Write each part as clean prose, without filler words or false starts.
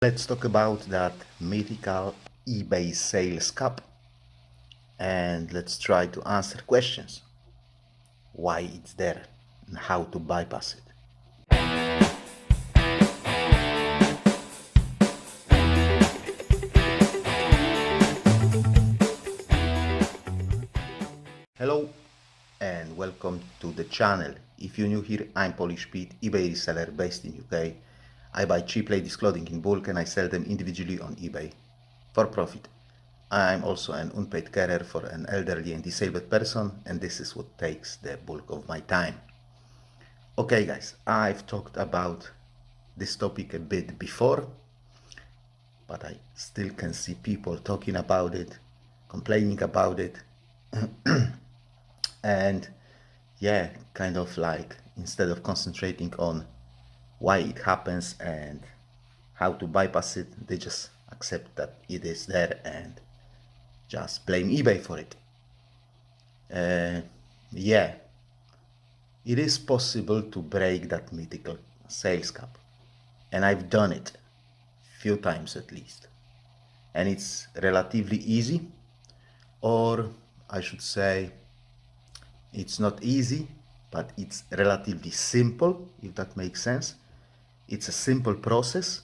Let's talk about that mythical eBay sales cap and let's try to answer questions. Why it's there and how to bypass it. Hello and welcome to the channel. If you're new here, I'm Polish Pete, eBay reseller based in UK. I buy cheap ladies clothing in bulk and I sell them individually on eBay for profit. I'm also an unpaid carer for an elderly and disabled person, and this is what takes the bulk of my time. Okay guys, I've talked about this topic a bit before, but I still can see people talking about it, complaining about it, and yeah, kind of like instead of concentrating on why it happens and how to bypass it, they just accept that it is there and just blame eBay for it. Yeah, it is possible to break that mythical sales cap, and I've done it few times at least, and it's relatively easy, or I should say it's not easy, but it's relatively simple, if that makes sense. It's a simple process,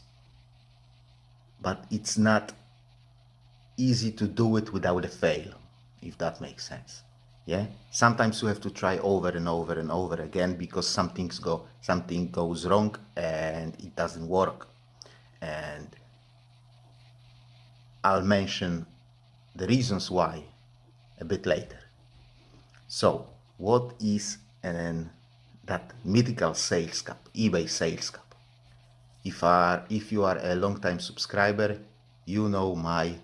but it's not easy to do it without a fail, if that makes sense. Yeah, sometimes you have to try over and over and over again because something goes wrong and it doesn't work. And I'll mention the reasons why a bit later. So what is that mythical sales cap, eBay sales cap? If you are a long-time subscriber, you know my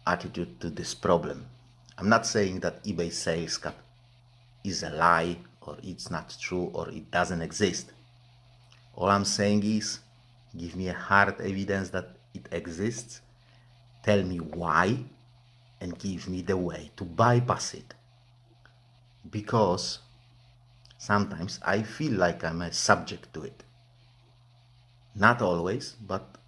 attitude to this problem. I'm not saying that eBay sales cap is a lie or it's not true or it doesn't exist. All I'm saying is give me a hard evidence that it exists, tell me why, and give me the way to bypass it. Because sometimes I feel like I'm a subject to it. Not always, but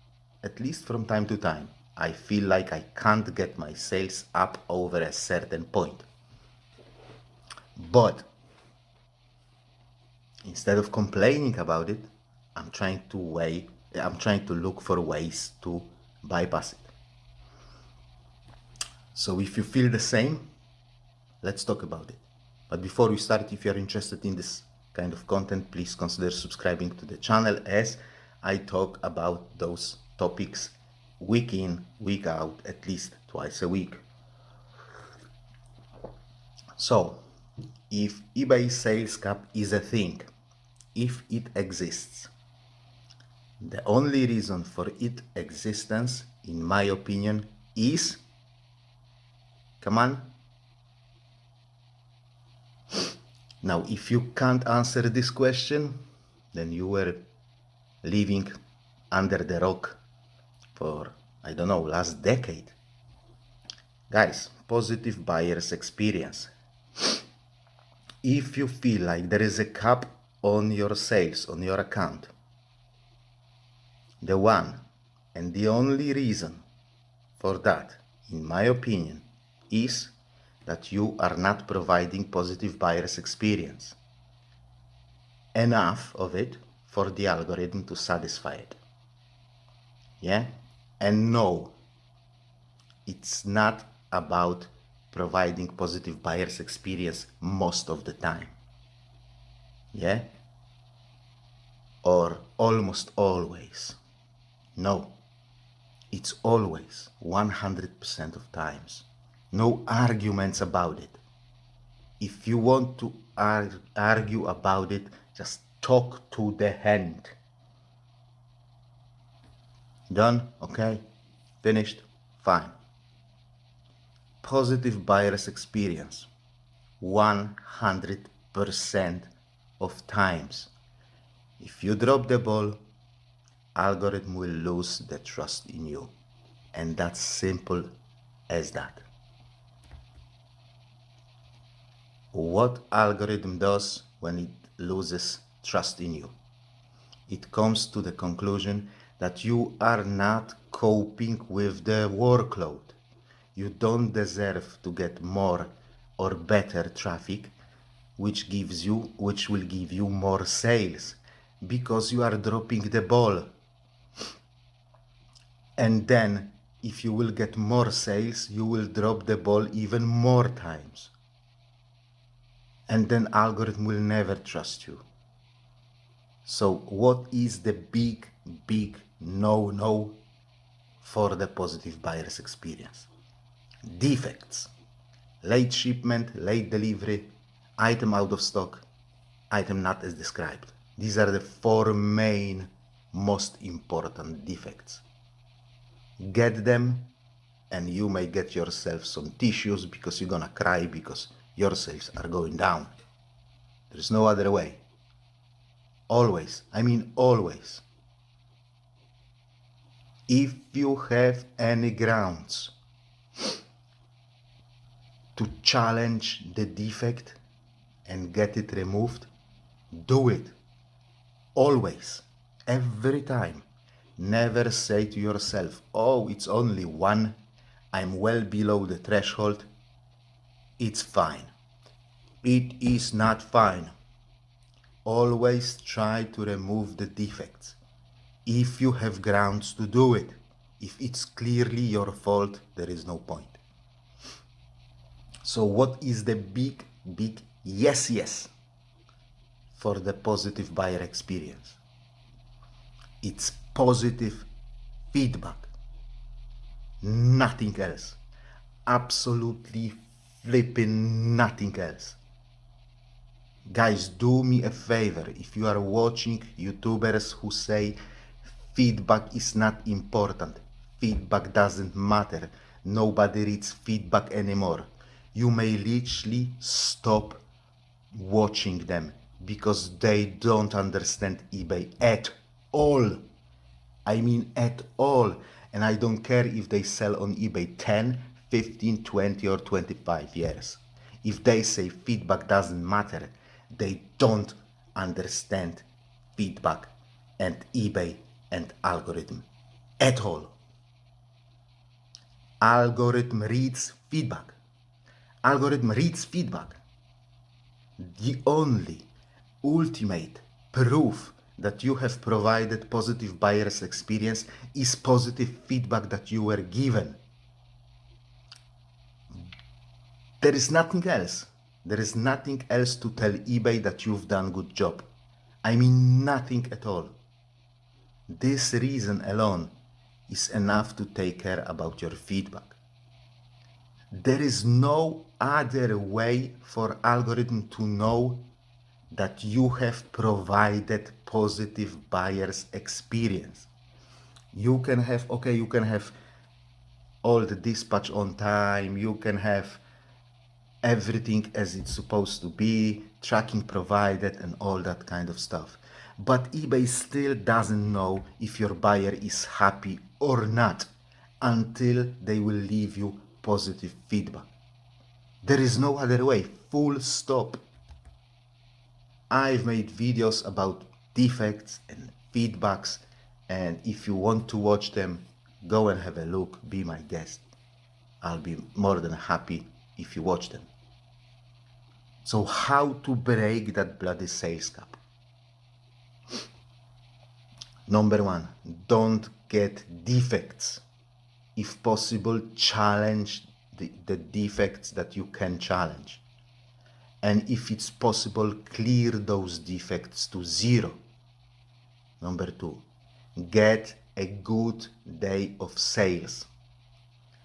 at least from time to time, I feel like I can't get my sales up over a certain point. But instead of complaining about it, I'm trying to look for ways to bypass it. So if you feel the same, let's talk about it. But before we start, if you're interested in this kind of content, please consider subscribing to the channel, as I talk about those topics week in, week out, at least twice a week. So, if eBay sales cap is a thing, if it exists, the only reason for its existence, in my opinion, is, come on. Now, if you can't answer this question, then you were living under the rock for, I don't know, last decade. Guys, positive buyer's experience. If you feel like there is a cap on your sales, on your account, the one and the only reason for that, in my opinion, is that you are not providing positive buyer's experience. Enough of it for the algorithm to satisfy it. Yeah? And no, it's not about providing positive buyer's experience most of the time. Yeah? Or almost always. No, it's always 100% of times. No arguments about it. If you want to argue about it, just talk to the hand. Done? Okay? Finished? Fine. Positive buyer's experience. 100% of times. If you drop the ball, algorithm will lose the trust in you. And that's simple as that. What algorithm does when it loses trust in you? It comes to the conclusion that you are not coping with the workload. You don't deserve to get more or better traffic, which will give you more sales, because you are dropping the ball. And then if you will get more sales, you will drop the ball even more times. And then algorithm will never trust you. So what is the big no for the positive buyer's experience? Defects: late shipment, late delivery, item out of stock, item not as described. These are the 4 main most important defects. Get them and you may get yourself some tissues, because you're gonna cry because your sales are going down. There's no other way. Always, I mean always. If you have any grounds to challenge the defect and get it removed, do it. Always, every time. Never say to yourself, oh, it's only 1, I'm well below the threshold, it's fine. It is not fine. Always try to remove the defects. If you have grounds to do it, if it's clearly your fault, there is no point. So what is the big yes for the positive buyer experience? It's positive feedback. Nothing else. Absolutely flipping nothing else. Guys, do me a favor. If you are watching YouTubers who say feedback is not important, feedback doesn't matter, nobody reads feedback anymore, you may literally stop watching them, because they don't understand eBay at all. I mean at all. And I don't care if they sell on eBay 10, 15, 20 or 25 years. If they say feedback doesn't matter, they don't understand feedback and eBay and algorithm at all. Algorithm reads feedback. Algorithm reads feedback. The only ultimate proof that you have provided positive buyer's experience is positive feedback that you were given. There is nothing else. There is nothing else to tell eBay that you've done good job. I mean nothing at all. This reason alone is enough to take care about your feedback. There is no other way for algorithm to know that you have provided positive buyer's experience. You can have all the dispatch on time, you can have everything as it's supposed to be, tracking provided and all that kind of stuff. But eBay still doesn't know if your buyer is happy or not until they will leave you positive feedback. There is no other way, full stop. I've made videos about defects and feedbacks, and if you want to watch them, go and have a look, be my guest. I'll be more than happy if you watch them. So how to break that bloody sales cap? Number 1, don't get defects. If possible, challenge the defects that you can challenge. And if it's possible, clear those defects to 0. Number 2, get a good day of sales.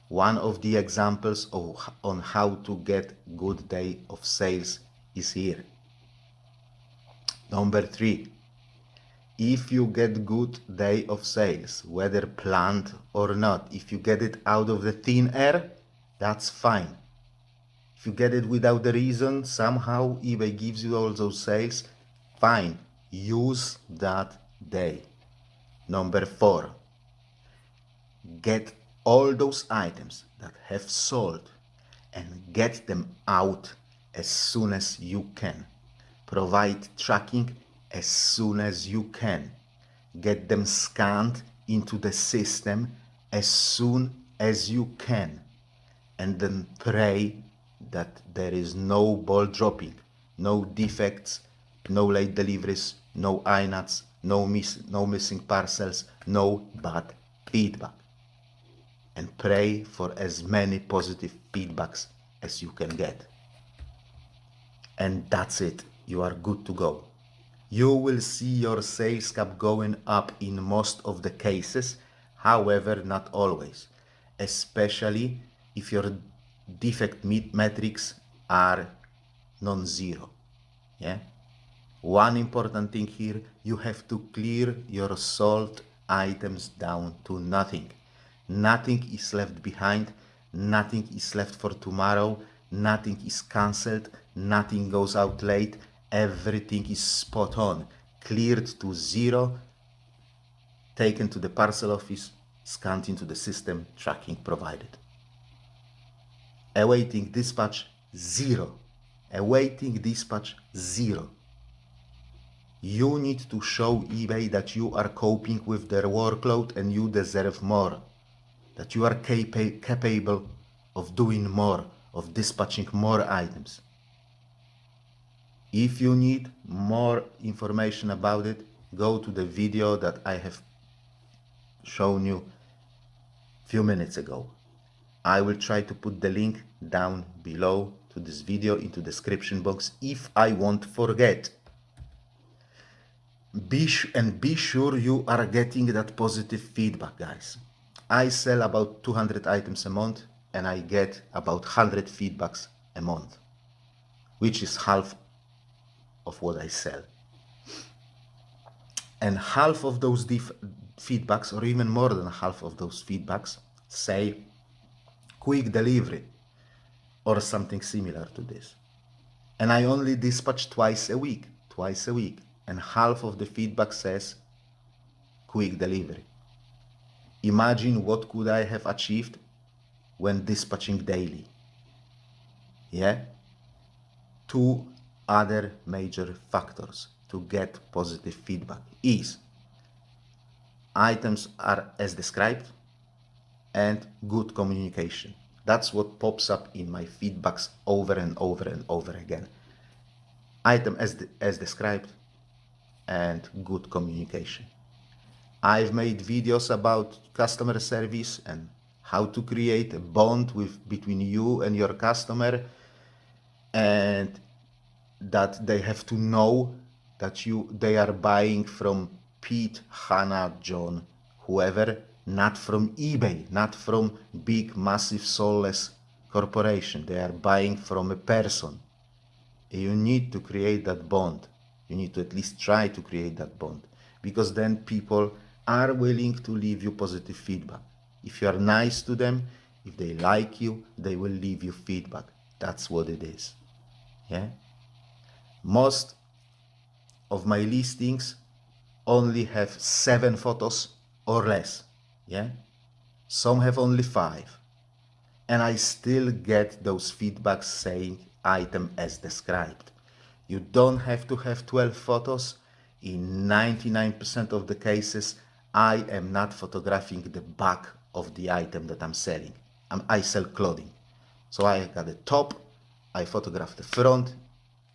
One of the examples on how to get good day of sales is here. Number 3, if you get good day of sales, whether planned or not, if you get it out of the thin air, that's fine. If you get it without the reason, somehow eBay gives you all those sales, fine, use that day. Number 4, get all those items that have sold and get them out as soon as you can. Provide tracking as soon as you can. Get them scanned into the system as soon as you can, and then pray that there is no ball dropping, no defects, no late deliveries, no INATs, no missing parcels, no bad feedback. And pray for as many positive feedbacks as you can get. And that's it. You are good to go. You will see your sales cap going up in most of the cases, however, not always, especially if your defect metrics are non-zero. Yeah. One important thing here, you have to clear your sold items down to nothing. Nothing is left behind, nothing is left for tomorrow, nothing is cancelled, nothing goes out late, everything is spot on, cleared to zero, taken to the parcel office, scanned into the system, tracking provided. Awaiting dispatch, zero. Awaiting dispatch, zero. You need to show eBay that you are coping with their workload and you deserve more, that you are capable of doing more, of dispatching more items. If you need more information about it, go to the video that I have shown you a few minutes ago. I will try to put the link down below to this video into the description box if I won't forget. Be sure you are getting that positive feedback, guys. I sell about 200 items a month and I get about 100 feedbacks a month, which is half of what I sell. And half of those feedbacks, or even more than half of those feedbacks, say quick delivery or something similar to this. And I only dispatch twice a week, and half of the feedback says quick delivery. Imagine what could I have achieved when dispatching daily. Yeah? Two other major factors to get positive feedback is items are as described and good communication. That's what pops up in my feedbacks over and over and over again. Item as described and good communication. I've made videos about customer service and how to create a bond between you and your customer, and that they have to know that they are buying from Pete, Hannah, John, whoever, not from eBay, not from big, massive, soulless corporation. They are buying from a person. You need to create that bond. You need to at least try to create that bond, because then people are willing to leave you positive feedback. If you are nice to them, if they like you, they will leave you feedback. That's what it is. Yeah. Most of my listings only have 7 photos or less. Yeah. Some have only 5. And I still get those feedbacks saying item as described. You don't have to have 12 photos. In 99% of the cases, I am not photographing the back of the item that I'm selling. I sell clothing. So I got the top, I photograph the front,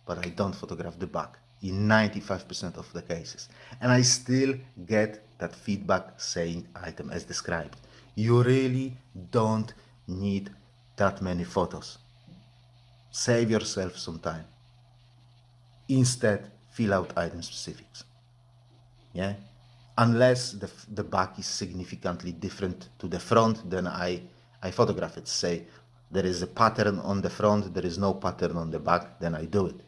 but I don't photograph the back in 95% of the cases. And I still get that feedback saying item as described. You really don't need that many photos. Save yourself some time. Instead, fill out item specifics. Yeah? Unless the back is significantly different to the front, then I photograph it. Say there is a pattern on the front, there is no pattern on the back, then I do it.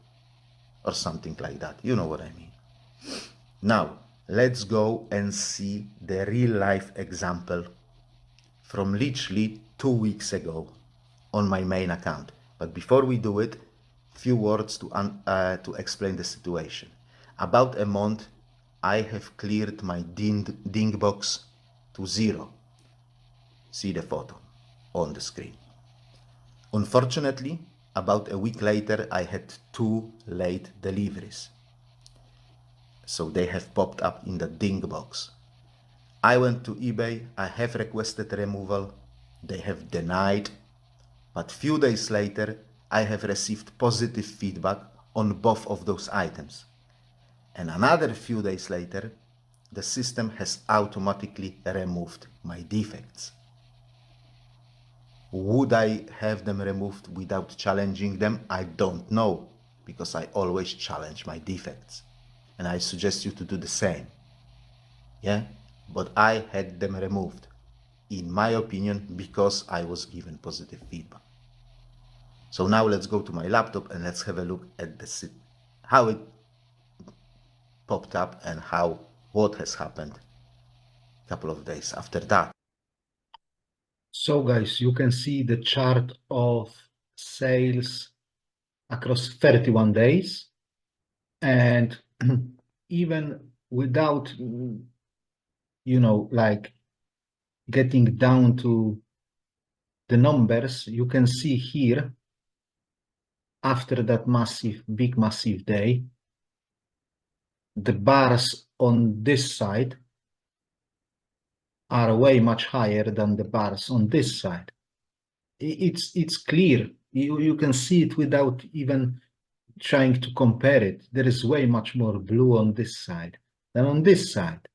Or something like that. You know what I mean. Now, let's go and see the real life example from literally 2 weeks ago on my main account. But before we do it, few words to explain the situation. About a month, I have cleared my ding box to 0. See the photo on the screen. Unfortunately, about a week later, I had 2 late deliveries. So they have popped up in the ding box. I went to eBay, I have requested removal, they have denied, but few days later I have received positive feedback on both of those items. And another few days later, the system has automatically removed my defects. Would I have them removed without challenging them? I don't know, because I always challenge my defects. And I suggest you to do the same. Yeah? But I had them removed, in my opinion, because I was given positive feedback. So now let's go to my laptop and let's have a look at how it popped up and what has happened a couple of days after that. So guys, you can see the chart of sales across 31 days. And even without, like getting down to the numbers, you can see here, after that big massive day, the bars on this side are way much higher than the bars on this side. It's clear. You can see it without even trying to compare it. There is way much more blue on this side than on this side.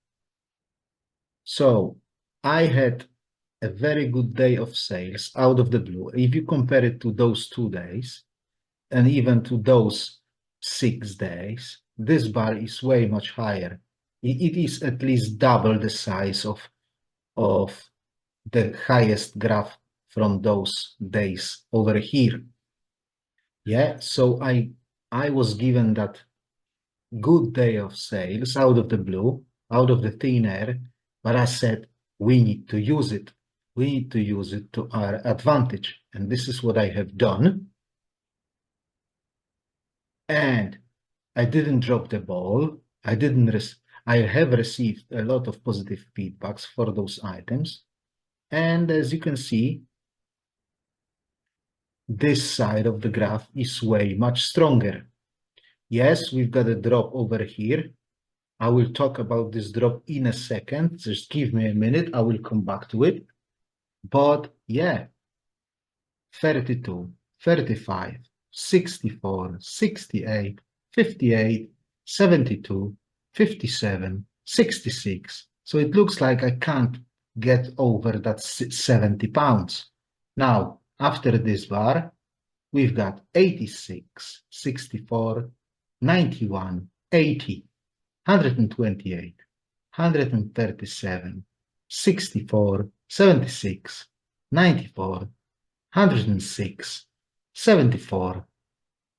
So I had a very good day of sales out of the blue. If you compare it to those 2 days and even to those 6 days, this bar is way much higher. It is at least double the size of the highest graph from those days over here. Yeah, so I was given that good day of sales out of the blue, out of the thin air, but I said we need to use it. We need to use it to our advantage. And this is what I have done. And I didn't drop the ball. I have received a lot of positive feedbacks for those items. And as you can see, this side of the graph is way much stronger. Yes, we've got a drop over here. I will talk about this drop in a second. Just give me a minute. I will come back to it. But yeah, 32, 35, 64, 68, 58, 72, 57, 66. So it looks like I can't get over that 70 pounds. Now, after this bar, we've got 86, 64, 91, 80, 128, 137, 64, 76, 94, 106, 74,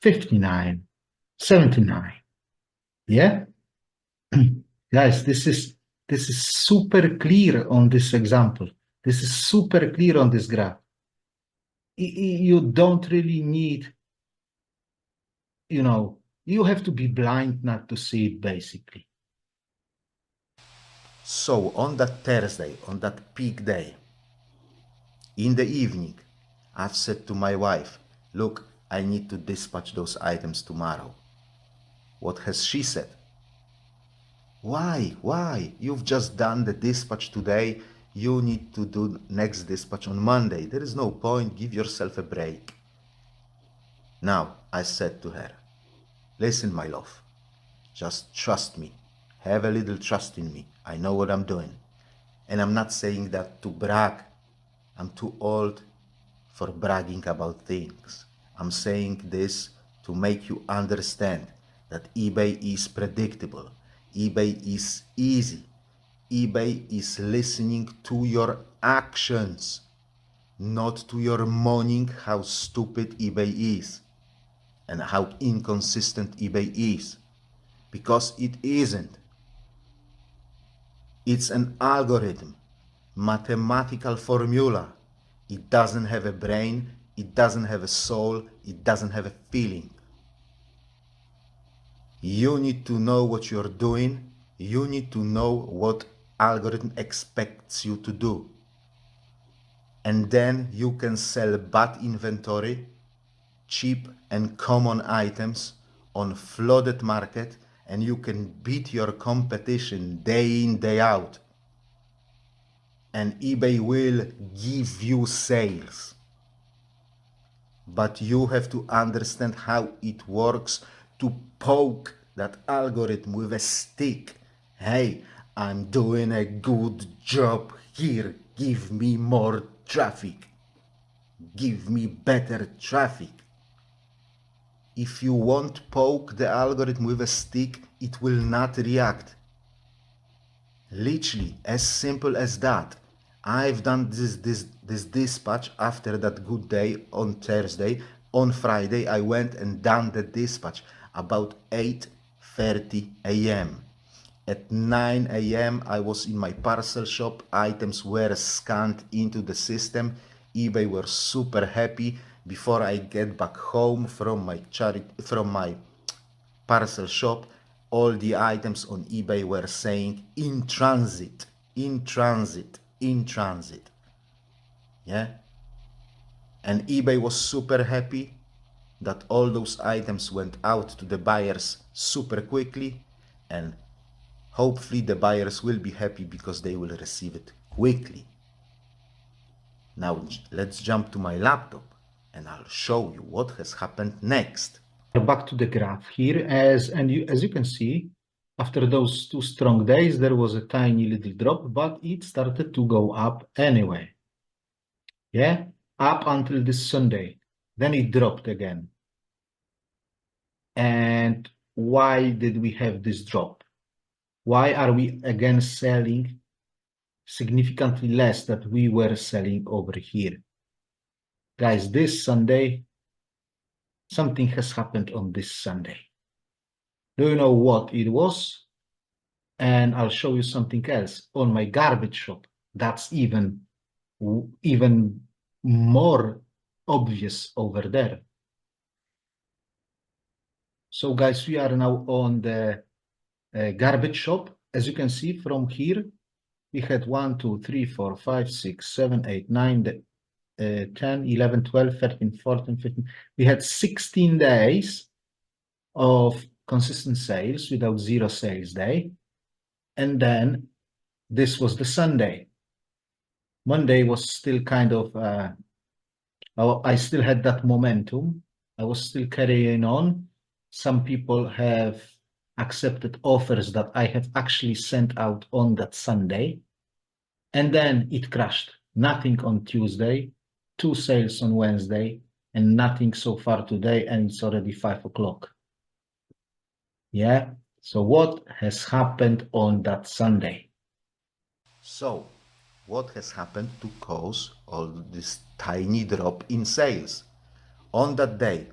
59, 79. Yeah? Guys, this is super clear on this example. This is super clear on this graph. You don't really need, you have to be blind not to see it, basically. So on that Thursday, on that peak day, in the evening, I've said to my wife, look, I need to dispatch those items tomorrow. What has she said? Why? You've just done the dispatch today. You need to do next dispatch on Monday. There is no point. Give yourself a break. Now, I said to her, listen, my love, just trust me. Have a little trust in me. I know what I'm doing. And I'm not saying that to brag. I'm too old for bragging about things. I'm saying this to make you understand that eBay is predictable. eBay is easy. eBay is listening to your actions, not to your moaning how stupid eBay is and how inconsistent eBay is. Because it isn't. It's an algorithm, mathematical formula. It doesn't have a brain, it doesn't have a soul, it doesn't have a feeling. You need to know what you're doing. You need to know what algorithm expects you to do. And then you can sell bad inventory, cheap and common items on flooded market, and you can beat your competition day in, day out. and eBay will give you sales. But you have to understand how it works to poke that algorithm with a stick. Hey, I'm doing a good job here. Give me more traffic. Give me better traffic. If you won't poke the algorithm with a stick, it will not react. Literally, as simple as that. I've done this dispatch after that good day on Thursday. On Friday, I went and done the dispatch about 8:30 a.m. At 9 a.m., I was in my parcel shop. Items were scanned into the system. eBay were super happy. Before I get back home from my parcel shop, all the items on eBay were saying in transit, in transit, in transit. Yeah? And eBay was super happy that all those items went out to the buyers super quickly, and hopefully the buyers will be happy because they will receive it quickly. Now let's jump to my laptop and I'll show you what has happened next. Back to the graph here, as you can see, after those 2 strong days, there was a tiny little drop, but it started to go up anyway. Yeah, up until this Sunday. Then it dropped again. And why did we have this drop? Why are we again selling significantly less than we were selling over here? Guys, this Sunday, something has happened on this Sunday. Do you know what it was? And I'll show you something else on my garbage shop. That's even more obvious over there. So guys, we are now on the garbage shop. As you can see from here, we had 1, 2, 3, 4, 5, 6, 7, 8, 9, 10, 11, 12, 13, 14, 15. We had 16 days of consistent sales without 0 sales day. And then this was the Sunday. Monday was still kind of, I still had that momentum. I was still carrying on. Some people have accepted offers that I have actually sent out on that Sunday. And then it crashed. Nothing on Tuesday, 2 sales on Wednesday, and nothing so far today, and it's already 5 o'clock. Yeah. So what has happened on that Sunday? So, what has happened to cause all this tiny drop in sales? On that day,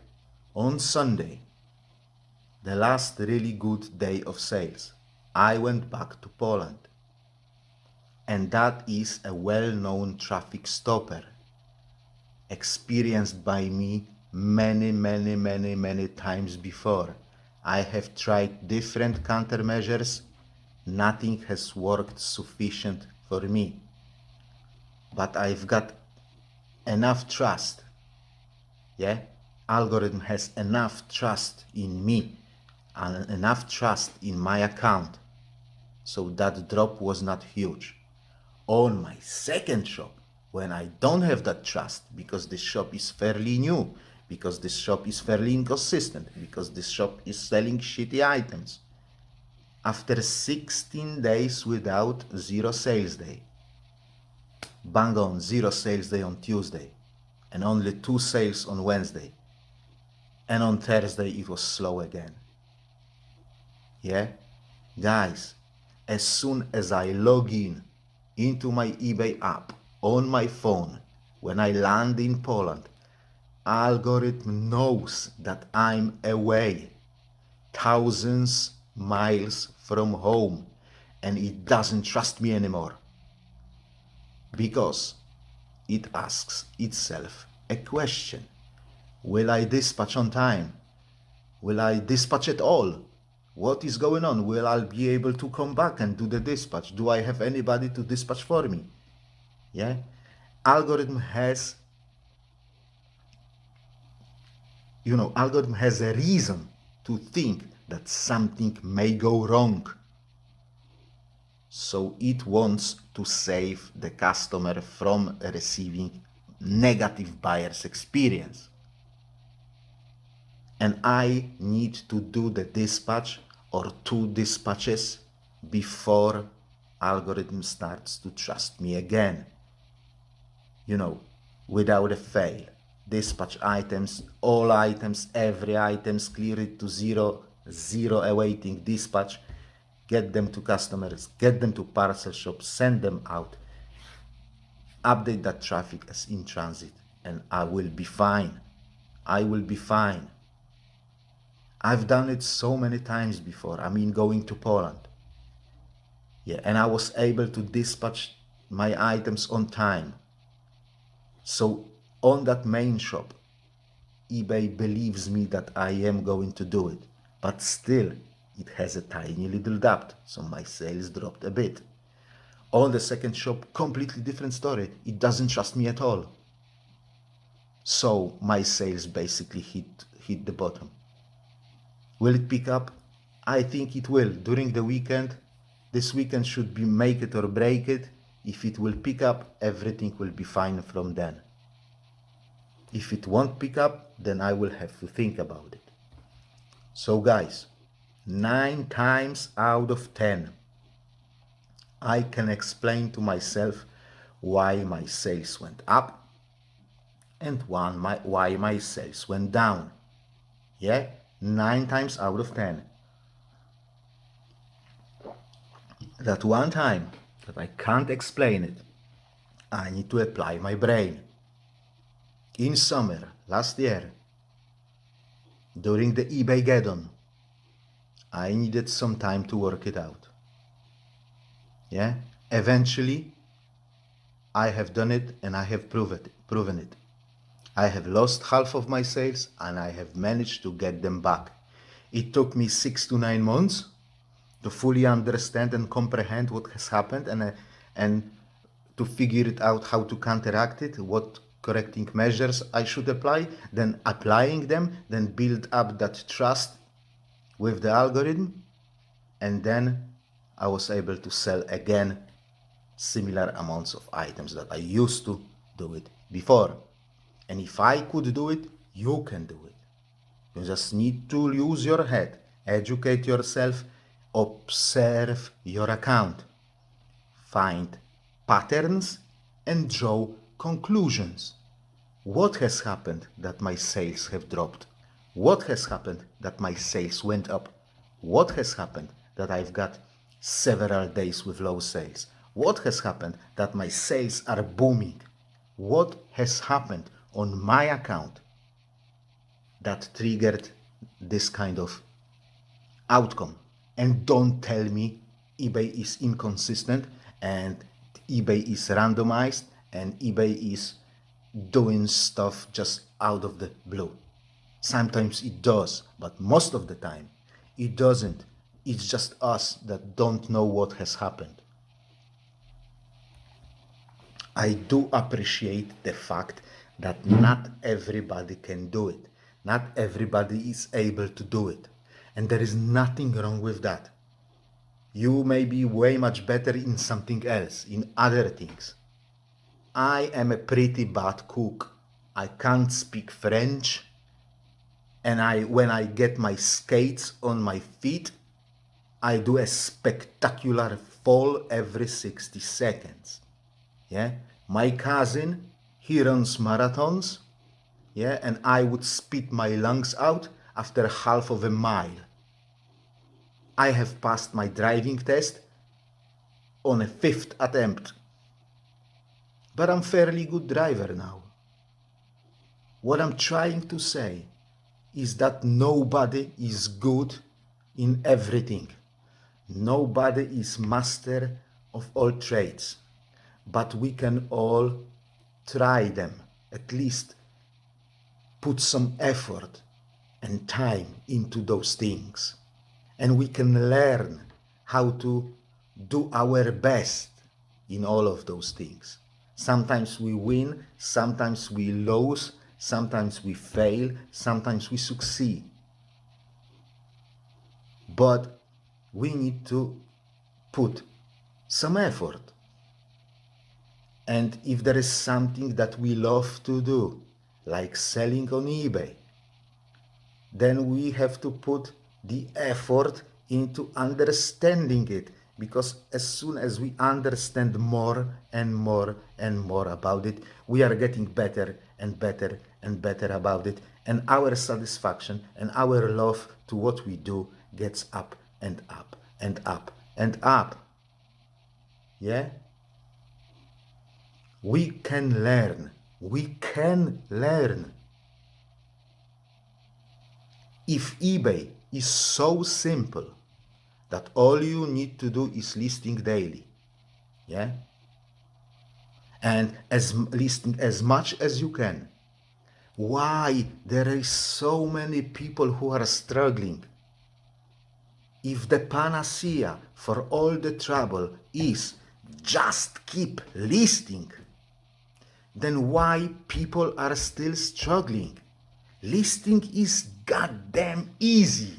on Sunday, the last really good day of sales, I went back to Poland. And that is a well-known traffic stopper, experienced by me many times before. I have tried different countermeasures. Nothing has worked sufficient for me. But I've got enough trust. Yeah? Algorithm has enough trust in me and enough trust in my account. So that drop was not huge. On my second shop, when I don't have that trust, because this shop is fairly new, because this shop is fairly inconsistent, because this shop is selling shitty items, after 16 days without 0 sales day, bang on 0 sales day on Tuesday, and only 2 sales on Wednesday, and on Thursday it was slow again. Yeah? Guys, as soon as I log in into my eBay app on my phone, when I land in Poland, algorithm knows that I'm away, thousands miles from home, and it doesn't trust me anymore. Because it asks itself a question. Will I dispatch on time? Will I dispatch at all? What is going on? Will I be able to come back and do the dispatch? Do I have anybody to dispatch for me? Yeah? Algorithm has, algorithm has a reason to think that something may go wrong. So it wants to save the customer from receiving negative buyer's experience. And I need to do the dispatch or 2 dispatches before algorithm starts to trust me again. Without a fail. Dispatch items, all items, every items, clear it to zero awaiting dispatch, get them to customers, get them to parcel shops, send them out, update that traffic as in transit, and I will be fine. I will be fine. I've done it so many times before. Going to Poland. Yeah, and I was able to dispatch my items on time. So on that main shop, eBay believes me that I am going to do it, but still it has a tiny little doubt, so my sales dropped a bit. On the second shop, completely different story. It doesn't trust me at all. So my sales basically hit the bottom. Will it pick up? I think it will. During the weekend, this weekend should be make it or break it. If it will pick up, everything will be fine from then. If it won't pick up, then I will have to think about it. So guys, 9 times out of 10, I can explain to myself why my sales went up and why my sales went down. Yeah, 9 times out of 10. That one time that I can't explain it, I need to apply my brain. In summer last year, during the eBay Geddon, I needed some time to work it out. Yeah, eventually I have done it and I have proven it. I have lost half of my sales and I have managed to get them back. It took me 6 to 9 months to fully understand and comprehend what has happened and to figure it out how to counteract it, what correcting measures I should apply, then applying them, then build up that trust with the algorithm, and then I was able to sell again similar amounts of items that I used to do it before. And if I could do it, you can do it. You just need to use your head, educate yourself, observe your account, find patterns, and draw conclusions. What has happened that my sales have dropped? What has happened that my sales went up? What has happened that I've got several days with low sales? What has happened that my sales are booming? What has happened on my account that triggered this kind of outcome? And don't tell me eBay is inconsistent and eBay is randomized and eBay is doing stuff just out of the blue. Sometimes it does, but most of the time it doesn't. It's just us that don't know what has happened. I do appreciate the fact that not everybody can do it. Not everybody is able to do it. And there is nothing wrong with that. You may be way much better in something else, in other things. I am a pretty bad cook. I can't speak French. And when I get my skates on my feet, I do a spectacular fall every 60 seconds. Yeah, my cousin, he runs marathons, yeah, and I would spit my lungs out after half of a mile. I have passed my driving test on a 5th attempt, but I'm fairly good driver now. What I'm trying to say is that nobody is good in everything. Nobody is master of all trades, but we can all try them, at least put some effort and time into those things. And we can learn how to do our best in all of those things. Sometimes we win, sometimes we lose, sometimes we fail, sometimes we succeed. But we need to put some effort. And if there is something that we love to do, like selling on eBay, then we have to put the effort into understanding it, because as soon as we understand more and more and more about it, we are getting better and better and better about it, and our satisfaction and our love to what we do gets up and up and up and up. Yeah, we can learn. If eBay is so simple that all you need to do is listing daily, yeah, and listing as much as you can, why there is so many people who are struggling? If the panacea for all the trouble is just keep listing, then why people are still struggling? Listing is goddamn easy.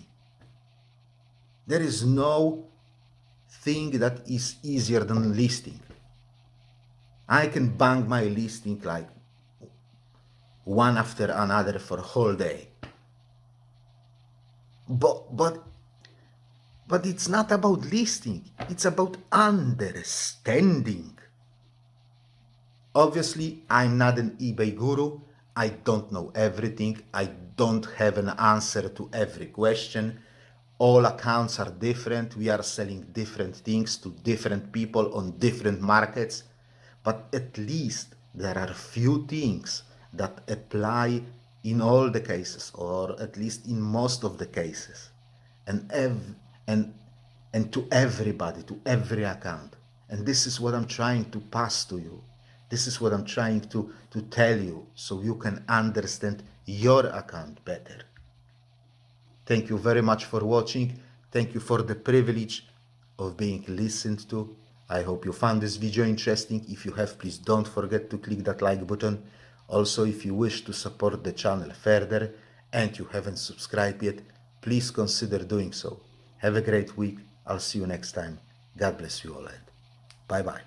There is no thing that is easier than listing. I can bang my listing like one after another for a whole day. But it's not about listing, it's about understanding. Obviously, I'm not an eBay guru. I don't know everything. I don't have an answer to every question. All accounts are different. We are selling different things to different people on different markets. But at least there are few things that apply in all the cases, or at least in most of the cases, and to everybody, to every account. And this is what I'm trying to pass to you. This is what I'm trying to tell you, so you can understand your account better. Thank you very much for watching. Thank you for the privilege of being listened to. I hope you found this video interesting. If you have, please don't forget to click that like button. Also, if you wish to support the channel further and you haven't subscribed yet, please consider doing so. Have a great week. I'll see you next time. God bless you all, and bye bye.